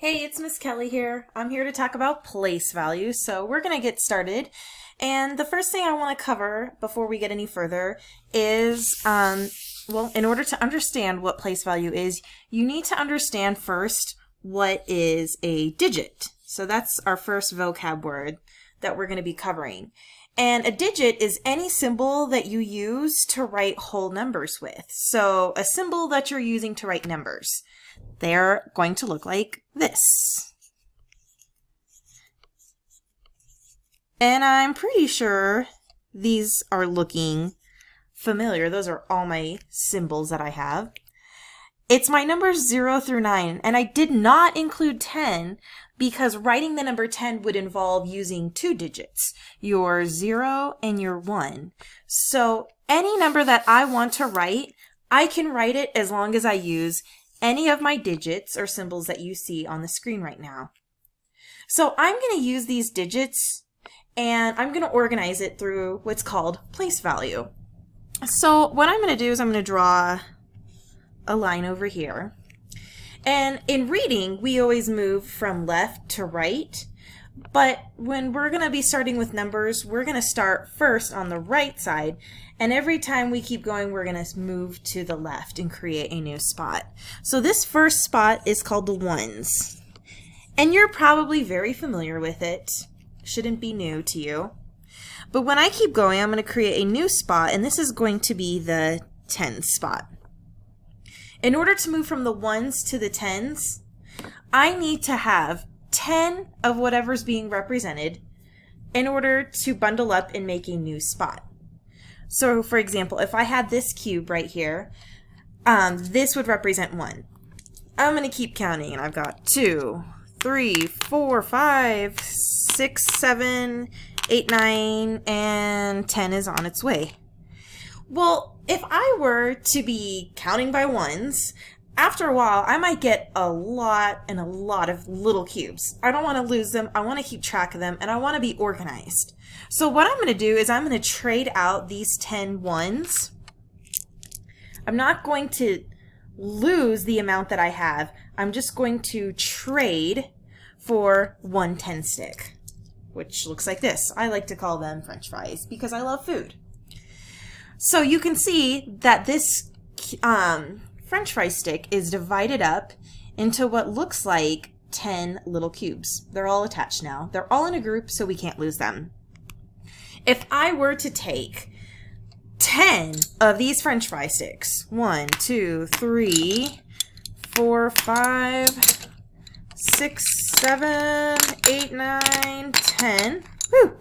Hey, it's Miss Kelly here. I'm here to talk about place value, so we're going to get started. And the first thing I want to cover before we get any further is, in order to understand what place value is, you need to understand first what is a digit. So that's our first vocab word that we're going to be covering. And a digit is any symbol that you use to write whole numbers with. So a symbol that you're using to write numbers. They're going to look like this. And I'm pretty sure these are looking familiar. Those are all my symbols that I have. It's my numbers 0 through 9, and I did not include 10 because writing the number 10 would involve using two digits, your 0 and your 1. So any number that I want to write, I can write it as long as I use any of my digits or symbols that you see on the screen right now. So I'm going to use these digits and I'm going to organize it through what's called place value. So what I'm going to do is I'm going to draw a line over here. And in reading, we always move from left to right. But when we're going to be starting with numbers, we're going to start first on the right side. And every time we keep going, we're going to move to the left and create a new spot. So this first spot is called the ones. And you're probably very familiar with it. Shouldn't be new to you. But when I keep going, I'm going to create a new spot, and this is going to be the 10 spot. In order to move from the ones to the tens, I need to have 10 of whatever's being represented in order to bundle up and make a new spot. So for example, if I had this cube right here, this would represent 1. I'm going to keep counting, and I've got 2, 3, 4, 5, 6, 7, 8, 9, and 10 is on its way. Well, if I were to be counting by ones, after a while, I might get a lot of little cubes. I don't want to lose them. I want to keep track of them, and I want to be organized. So what I'm going to do is I'm going to trade out these 10 ones. I'm not going to lose the amount that I have. I'm just going to trade for 1 10 stick, which looks like this. I like to call them French fries because I love food. So you can see that this French fry stick is divided up into what looks like 10 little cubes. They're all attached now. They're all in a group, so we can't lose them. If I were to take 10 of these French fry sticks, 1, 2, 3, 4, 5, 6, 7, 8, 9, 10, whew,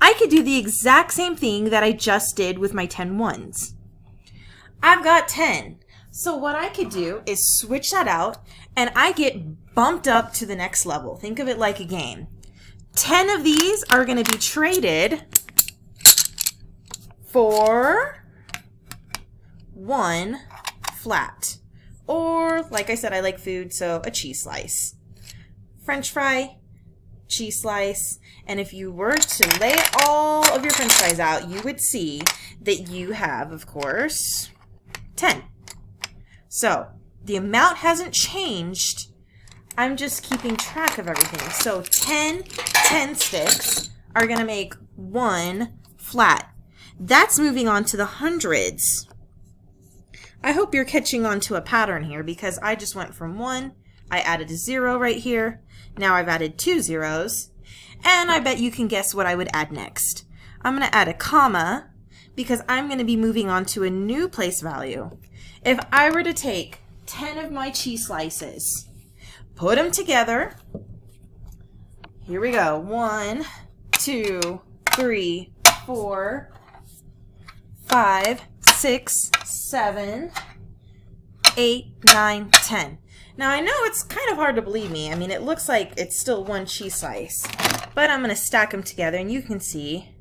I could do the exact same thing that I just did with my 10 ones. I've got 10. So what I could do is switch that out, and I get bumped up to the next level. Think of it like a game. 10 of these are going to be traded for 1 flat. Or, like I said, I like food, so a cheese slice. French fry, cheese slice, and if you were to lay all of your French fries out, you would see that you have, of course, 10. So the amount hasn't changed. I'm just keeping track of everything. So 10 sticks are going to make 1 flat. That's moving on to the hundreds. I hope you're catching on to a pattern here because I just went from 1, I added a 0 right here. Now I've added 2 zeros. And I bet you can guess what I would add next. I'm going to add a comma because I'm going to be moving on to a new place value. If I were to take 10 of my cheese slices, put them together, here we go, 1, 2, 3, 4, 5, 6, 7, 8, 9, 10. Now I know it's kind of hard to believe me. I mean, it looks like it's still 1 cheese slice, but I'm going to stack them together and you can see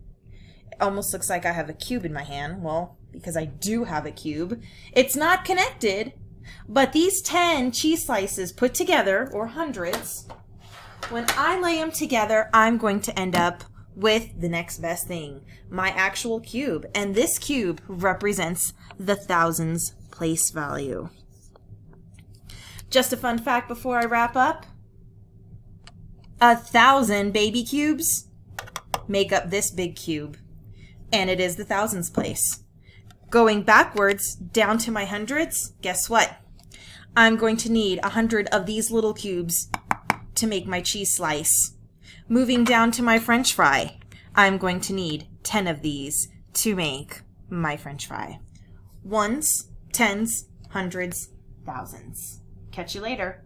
it almost looks like I have a cube in my hand. Well, because I do have a cube. It's not connected, but these 10 cheese slices put together, or hundreds, when I lay them together, I'm going to end up with the next best thing, my actual cube. And this cube represents the thousands place value. Just a fun fact before I wrap up, 1,000 baby cubes make up this big cube, and it is the thousands place. Going backwards down to my hundreds, guess what? I'm going to need 100 of these little cubes to make my cheese slice. Moving down to my French fry, I'm going to need 10 of these to make my French fry. Ones, tens, hundreds, thousands. Catch you later.